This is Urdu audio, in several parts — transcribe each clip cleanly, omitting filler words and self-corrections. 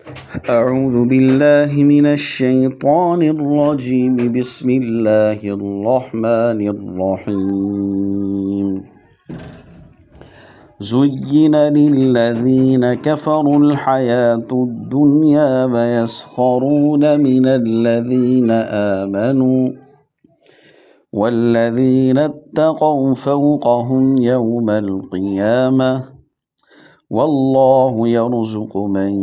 أعوذ بالله من الشيطان الرجيم بسم الله الرحمن الرحيم زين للذين كفروا الحياة الدنيا ويسخرون من الذين آمنوا والذين اتقوا فوقهم يوم القيامة واللہ یرزق من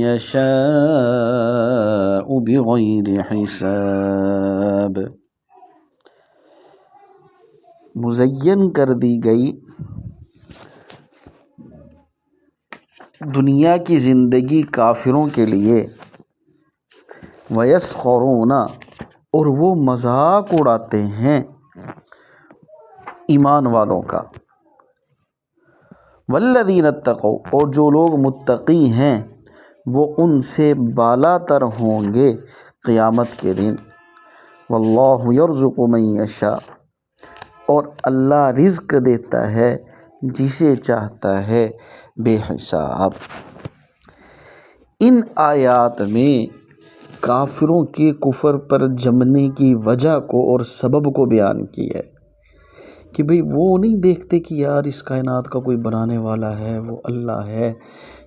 یشاء بغیر حساب۔ مزین کر دی گئی دنیا کی زندگی کافروں کے لیے، وَيَسْخَرُونَ اور وہ مذاق اڑاتے ہیں ایمان والوں کا، والذین اتقوا اور جو لوگ متقی ہیں وہ ان سے بالا تر ہوں گے قیامت کے دن۔ واللہ یرزق من یشاء اور اللہ رزق دیتا ہے جسے چاہتا ہے بے حساب۔ ان آیات میں کافروں کے کفر پر جمنے کی وجہ کو اور سبب کو بیان کیا ہے کہ بھئی وہ نہیں دیکھتے کہ یار اس کائنات کا کوئی بنانے والا ہے، وہ اللہ ہے،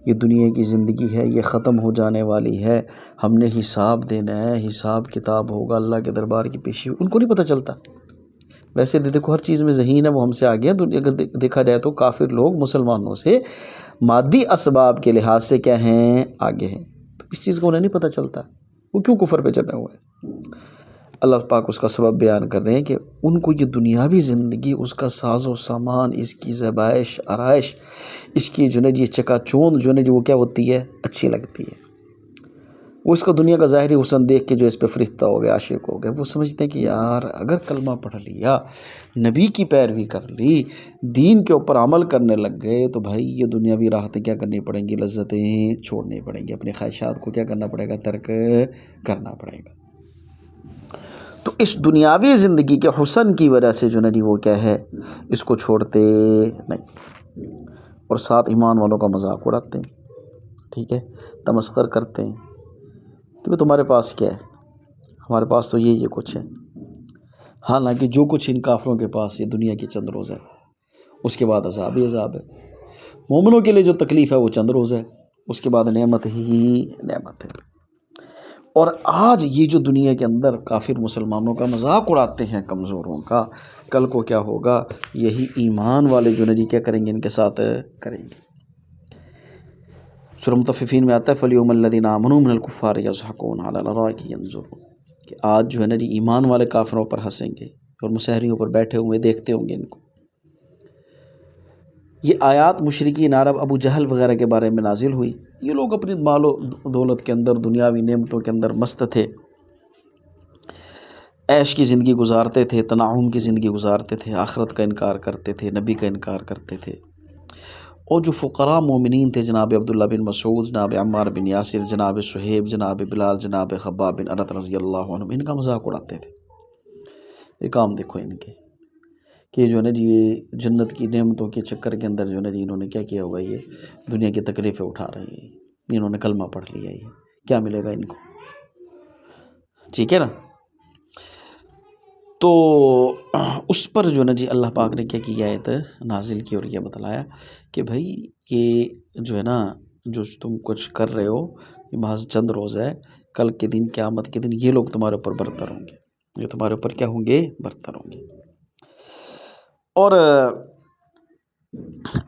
یہ دنیا کی زندگی ہے، یہ ختم ہو جانے والی ہے، ہم نے حساب دینا ہے، حساب کتاب ہوگا، اللہ کے دربار کی پیشی، ان کو نہیں پتہ چلتا۔ ویسے دیکھو ہر چیز میں ذہین ہے، وہ ہم سے آگے ہیں۔ اگر دیکھا جائے تو کافر لوگ مسلمانوں سے مادی اسباب کے لحاظ سے کیا ہیں؟ آگے ہیں۔ تو اس چیز کو انہیں نہیں پتہ چلتا وہ کیوں کفر پہ جمے ہوئے ہیں۔ اللہ پاک اس کا سبب بیان کر رہے ہیں کہ ان کو یہ دنیاوی زندگی، اس کا ساز و سامان، اس کی زیبائش آرائش، اس کی جو ہے یہ چکا چوند جو ہے وہ کیا ہوتی ہے؟ اچھی لگتی ہے۔ وہ اس کا دنیا کا ظاہری حسن دیکھ کے جو اس پہ فرشتہ ہو گیا، عاشق ہو گیا۔ وہ سمجھتے ہیں کہ یار اگر کلمہ پڑھ لیا، نبی کی پیروی کر لی، دین کے اوپر عمل کرنے لگ گئے تو بھائی یہ دنیاوی راحتیں کیا کرنی پڑیں گی؟ لذتیں چھوڑنی پڑیں گی، اپنی خواہشات کو کیا کرنا پڑے گا؟ ترک کرنا پڑے گا۔ تو اس دنیاوی زندگی کے حسن کی وجہ سے جو ہے وہ کیا ہے؟ اس کو چھوڑتے نہیں، اور ساتھ ایمان والوں کا مذاق اڑاتے ہیں، ٹھیک ہے، تمسخر کرتے ہیں کہ تمہارے پاس کیا ہے؟ ہمارے پاس تو یہ کچھ ہے۔ حالانکہ جو کچھ ان کافروں کے پاس یہ دنیا کی چند روز ہے، اس کے بعد عذاب ہی عذاب ہے۔ مومنوں کے لیے جو تکلیف ہے وہ چند روز ہے، اس کے بعد نعمت ہی نعمت ہے۔ اور آج یہ جو دنیا کے اندر کافر مسلمانوں کا مذاق اڑاتے ہیں کمزوروں کا، کل کو کیا ہوگا؟ یہی ایمان والے جو ہے کیا کریں گے؟ ان کے ساتھ کریں گے۔ سورہ مطففین میں آتا ہے فَالْيَوْمَ الَّذِينَ آمَنُوا مِنَ الْكُفَّارِ يَضْحَكُونَ عَلَى الْأَرَائِكِ يَنظُرُونَ کہ آج جو ہے ایمان والے کافروں پر ہنسیں گے اور مسحریوں پر بیٹھے ہوئے دیکھتے ہوں گے ان کو۔ یہ آیات مشرکین عرب ابو جہل وغیرہ کے بارے میں نازل ہوئی۔ یہ لوگ اپنی مال و دولت کے اندر، دنیاوی نعمتوں کے اندر مست تھے، عیش کی زندگی گزارتے تھے، تنعم کی زندگی گزارتے تھے، آخرت کا انکار کرتے تھے، نبی کا انکار کرتے تھے۔ اور جو فقراء مومنین تھے، جناب عبداللہ بن مسعود، جناب عمار بن یاسر، جناب صہیب، جناب بلال، جناب خباب بن ارت رضی اللہ عنہ، ان کا مذاق اڑاتے تھے۔ یہ کام دیکھو ان کے کہ جو ہے نا یہ جنت کی نعمتوں کے چکر کے اندر جو ہے نا انہوں نے کیا کیا ہوا؟ یہ دنیا کی تکلیفیں اٹھا رہے ہیں، انہوں نے کلمہ پڑھ لیا، یہ کیا ملے گا ان کو؟ ٹھیک ہے نا؟ تو اس پر جو ہے اللہ پاک نے کیا کی آیت نازل کی اور یہ بتلایا کہ بھائی یہ جو ہے نا جو تم کچھ کر رہے ہو یہ محض چند روز ہے، کل کے دن، قیامت کے دن یہ لوگ تمہارے اوپر برتر ہوں گے، یہ تمہارے اوپر کیا ہوں گے؟ برتر ہوں گے۔ اور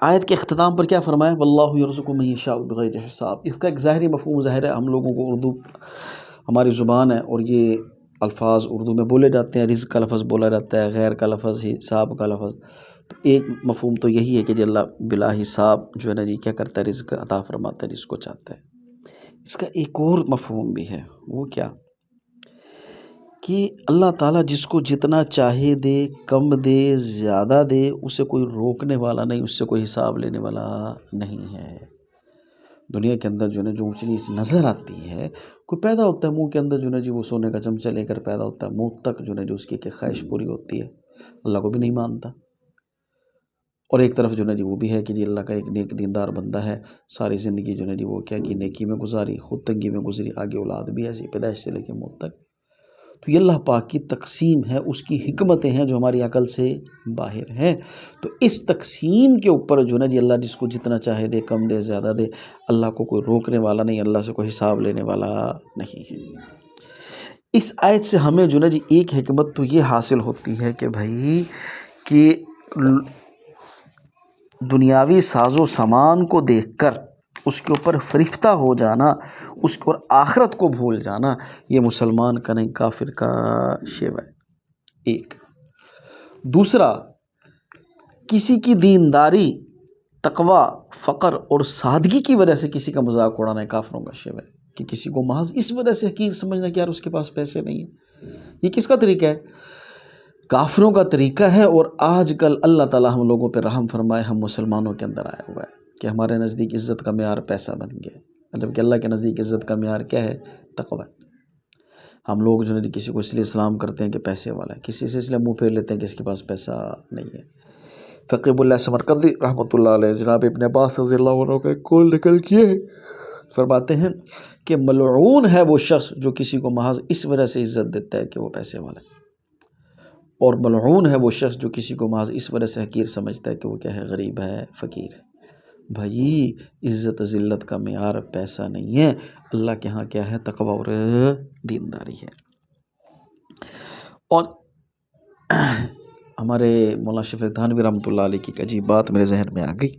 آیت کے اختتام پر کیا فرمایا؟ واللہ یرزق من یشاء بغیر حساب۔ اس کا ایک ظاہری مفہوم ظاہر ہے، ہم لوگوں کو اردو ہماری زبان ہے اور یہ الفاظ اردو میں بولے جاتے ہیں، رزق کا لفظ بولا جاتا ہے، غیر کا لفظ، حساب کا لفظ، تو ایک مفہوم تو یہی ہے کہ جی اللہ بلا حساب جو ہے نا جی کیا کرتا ہے؟ رزق عطا فرماتا ہے جس کو چاہتا ہے۔ اس کا ایک اور مفہوم بھی ہے، وہ کیا؟ کہ اللہ تعالیٰ جس کو جتنا چاہے دے، کم دے، زیادہ دے، اسے کوئی روکنے والا نہیں، اس سے کوئی حساب لینے والا نہیں ہے۔ دنیا کے اندر جو ہے جو اونچ نیچ نظر آتی ہے، کوئی پیدا ہوتا ہے منہ کے اندر جو ہے جی وہ سونے کا چمچہ لے کر پیدا ہوتا ہے، منہ تک جو ہے جو اس کی خواہش پوری ہوتی ہے، اللہ کو بھی نہیں مانتا۔ اور ایک طرف جو ہے جی وہ بھی ہے کہ جی اللہ کا ایک نیک دیندار بندہ ہے، ساری زندگی جو ہے جی وہ کیا کی نیکی میں گزاری، خود تنگی میں گزری، آگے اولاد بھی ایسی پیدائش سے لے کے موت تک۔ تو یہ اللہ پاک کی تقسیم ہے، اس کی حکمتیں ہیں جو ہماری عقل سے باہر ہیں۔ تو اس تقسیم کے اوپر جو ہے جی اللہ جس کو جتنا چاہے دے، کم دے زیادہ دے، اللہ کو کوئی روکنے والا نہیں، اللہ سے کوئی حساب لینے والا نہیں ہے۔ اس آیت سے ہمیں جو ہے جی ایک حکمت تو یہ حاصل ہوتی ہے کہ بھائی کہ دنیاوی ساز و سامان کو دیکھ کر اس کے اوپر فریفتہ ہو جانا، اس اور آخرت کو بھول جانا، یہ مسلمان کا نہیں کافر کا شیوہ ہے۔ ایک دوسرا، کسی کی دینداری، تقوی، فقر اور سادگی کی وجہ سے کسی کا مذاق اڑانا ہے کافروں کا شیوہ ہے، کہ کسی کو محض اس وجہ سے حقیر سمجھنا کہ یار اس کے پاس پیسے نہیں ہیں۔ یہ کس کا طریقہ ہے؟ کافروں کا طریقہ ہے۔ اور آج کل اللہ تعالیٰ ہم لوگوں پہ رحم فرمائے، ہم مسلمانوں کے اندر آیا ہوا ہے کہ ہمارے نزدیک عزت کا معیار پیسہ بن گیا، مطلب کہ اللہ کے نزدیک عزت کا معیار کیا ہے؟ تقوی۔ ہم لوگ جو ہے کسی کو اس لیے سلام کرتے ہیں کہ پیسے والا ہے، کسی سے اس لیے منہ پھیر لیتے ہیں کہ اس کے پاس پیسہ نہیں ہے۔ فقیہ اللہ سمرقندی رحمۃ اللہ علیہ جناب ابن عباس رضی اللہ عنہ کا ایک قول نقل کیے ہیں، فرماتے ہیں کہ ملعون ہے وہ شخص جو کسی کو محض اس وجہ سے عزت دیتا ہے کہ وہ پیسے والا ہے، اور ملعون ہے وہ شخص جو کسی کو محض اس وجہ سے حقیر سمجھتا ہے کہ وہ کیا ہے؟ غریب ہے، فقیر ہے۔ بھائی عزت ذلت کا معیار پیسہ نہیں ہے، اللہ کے ہاں کیا ہے؟ تقوی اور دینداری ہے۔ اور ہمارے مولانا شفیع تھانوی رحمۃ اللہ علیہ کی ایک عجیب بات میرے ذہن میں آ گئی۔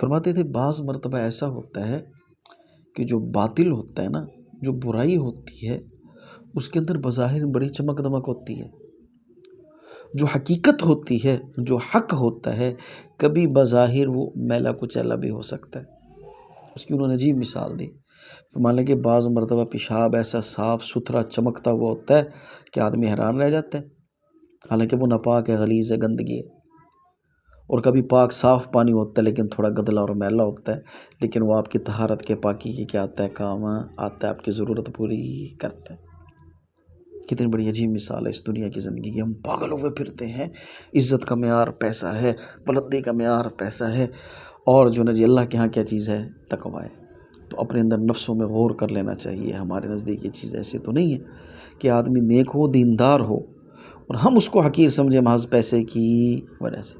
فرماتے تھے بعض مرتبہ ایسا ہوتا ہے کہ جو باطل ہوتا ہے نا، جو برائی ہوتی ہے، اس کے اندر بظاہر بڑی چمک دمک ہوتی ہے۔ جو حقیقت ہوتی ہے، جو حق ہوتا ہے، کبھی بظاہر وہ میلا کچیلا بھی ہو سکتا ہے۔ اس کی انہوں نے عجیب مثال دی۔ مان لیں کہ بعض مرتبہ پیشاب ایسا صاف ستھرا چمکتا ہوا ہوتا ہے کہ آدمی حیران رہ جاتا ہے، حالانکہ وہ ناپاک ہے، غلیظ ہے، گندگی ہے۔ اور کبھی پاک صاف پانی ہوتا ہے لیکن تھوڑا گدلا اور میلا ہوتا ہے، لیکن وہ آپ کی طہارت کے پاکی کے کیا آتا ہے؟ کام آتا ہے، آپ کی ضرورت پوری کرتا ہے۔ کتنی بڑی عجیب مثال ہے اس دنیا کی زندگی کی۔ ہم پاگل ہوئے پھرتے ہیں، عزت کا معیار پیسہ ہے، بلندی کا معیار پیسہ ہے، اور جو نا جی اللہ کے ہاں کیا چیز ہے؟ تقوی ہے۔ تو اپنے اندر نفسوں میں غور کر لینا چاہیے، ہمارے نزدیک یہ چیز ایسی تو نہیں ہے کہ آدمی نیک ہو، دیندار ہو، اور ہم اس کو حقیر سمجھیں محض پیسے کی وجہ سے۔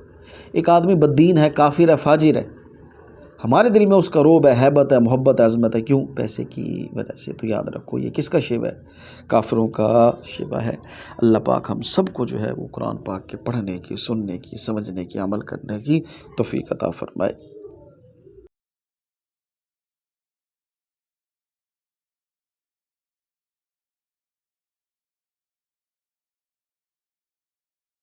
ایک آدمی بددین ہے، کافر ہے، فاجر ہے، ہمارے دل میں اس کا روب ہے، ہیبت ہے، محبت ہے، عظمت ہے، کیوں؟ پیسے کی وجہ سے۔ تو یاد رکھو یہ کس کا شیوہ ہے؟ کافروں کا شیوہ ہے۔ اللہ پاک ہم سب کو جو ہے وہ قرآن پاک کے پڑھنے کی، سننے کی، سمجھنے کی، عمل کرنے کی توفیق عطا فرمائے۔